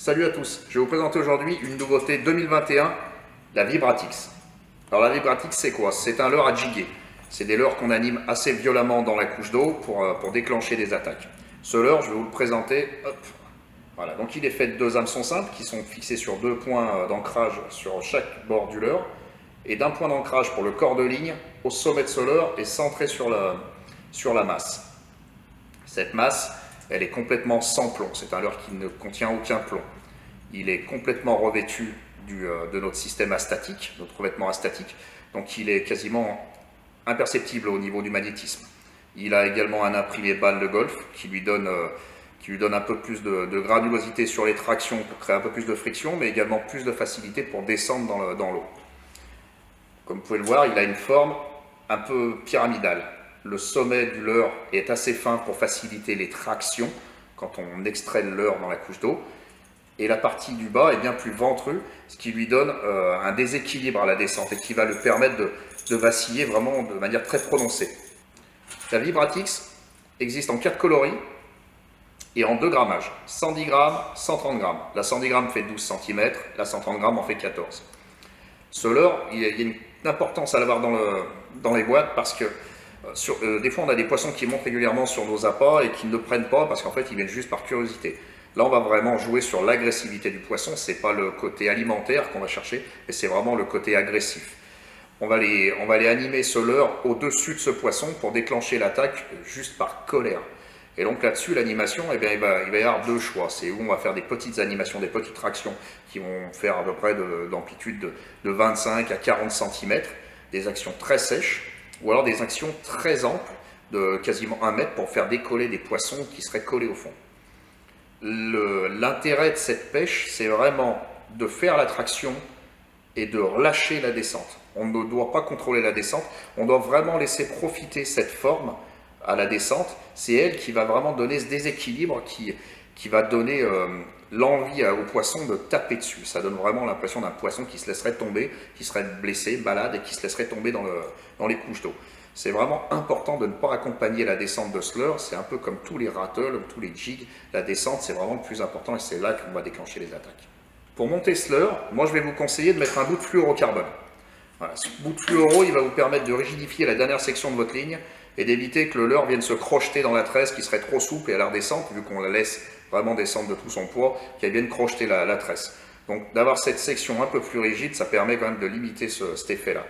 Salut à tous, je vais vous présenter aujourd'hui une nouveauté 2021, la Vibratix. Alors la Vibratix c'est quoi? C'est un leurre à jiguer. C'est des leurres qu'on anime assez violemment dans la couche d'eau pour déclencher des attaques. Ce leurre, je vais vous le présenter. Hop. Voilà, donc il est fait de deux hameçons simples qui sont fixés sur deux points d'ancrage sur chaque bord du leurre et d'un point d'ancrage pour le corps de ligne au sommet de ce leurre et centré sur la masse. Cette masse, elle est complètement sans plomb. C'est un leurre qui ne contient aucun plomb. Il est complètement revêtu de notre système astatique, notre revêtement astatique. Donc il est quasiment imperceptible au niveau du magnétisme. Il a également un imprimé balle de golf qui lui donne un peu plus de granulosité sur les tractions pour créer un peu plus de friction, mais également plus de facilité pour descendre dans l'eau. Comme vous pouvez le voir, il a une forme un peu pyramidale. Le sommet du leurre est assez fin pour faciliter les tractions quand on extrait le leurre dans la couche d'eau. Et la partie du bas est bien plus ventrue, ce qui lui donne un déséquilibre à la descente et qui va lui permettre de vaciller vraiment de manière très prononcée. La Vibratix existe en 4 coloris et en 2 grammages, 110 grammes, 130 grammes. La 110 grammes fait 12 cm, la 130 grammes en fait 14. Ce leurre, il y a une importance à l'avoir dans les boîtes parce que des fois on a des poissons qui montent régulièrement sur nos appâts et qui ne prennent pas parce qu'en fait ils viennent juste par curiosité. Là on va vraiment jouer sur l'agressivité du poisson, c'est pas le côté alimentaire qu'on va chercher, mais c'est vraiment le côté agressif. On va aller animer ce leurre au-dessus de ce poisson pour déclencher l'attaque juste par colère. Et donc là-dessus, l'animation, eh bien, il va y avoir deux choix. C'est où on va faire des petites animations, des petites tractions qui vont faire à peu près d'amplitude de 25 à 40 cm, des actions très sèches, ou alors des actions très amples de quasiment 1 mètre pour faire décoller des poissons qui seraient collés au fond. L'intérêt de cette pêche, c'est vraiment de faire la traction et de relâcher la descente. On ne doit pas contrôler la descente, on doit vraiment laisser profiter cette forme à la descente. C'est elle qui va vraiment donner ce déséquilibre, qui va donner l'envie au poisson de taper dessus. Ça donne vraiment l'impression d'un poisson qui se laisserait tomber, qui serait blessé, malade et qui se laisserait tomber dans les couches d'eau. C'est vraiment important de ne pas accompagner la descente de ce leurre. C'est un peu comme tous les rattles, tous les jigs. La descente, c'est vraiment le plus important et c'est là qu'on va déclencher les attaques. Pour monter ce leurre, moi je vais vous conseiller de mettre un bout de fluorocarbone. Voilà, ce bout de fluoro, il va vous permettre de rigidifier la dernière section de votre ligne et d'éviter que le leurre vienne se crocheter dans la tresse qui serait trop souple et à la redescente, vu qu'on la laisse vraiment descendre de tout son poids, qu'elle vienne crocheter la tresse. Donc d'avoir cette section un peu plus rigide, ça permet quand même de limiter cet effet-là.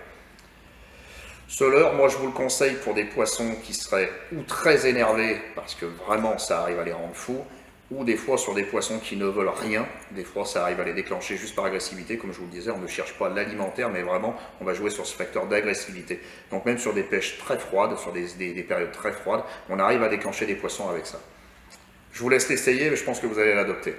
Ce leurre, moi je vous le conseille pour des poissons qui seraient ou très énervés, parce que vraiment ça arrive à les rendre fous, ou des fois sur des poissons qui ne veulent rien, des fois ça arrive à les déclencher juste par agressivité, comme je vous le disais, on ne cherche pas l'alimentaire, mais vraiment on va jouer sur ce facteur d'agressivité. Donc même sur des pêches très froides, sur des périodes très froides, on arrive à déclencher des poissons avec ça. Je vous laisse l'essayer, mais je pense que vous allez l'adopter.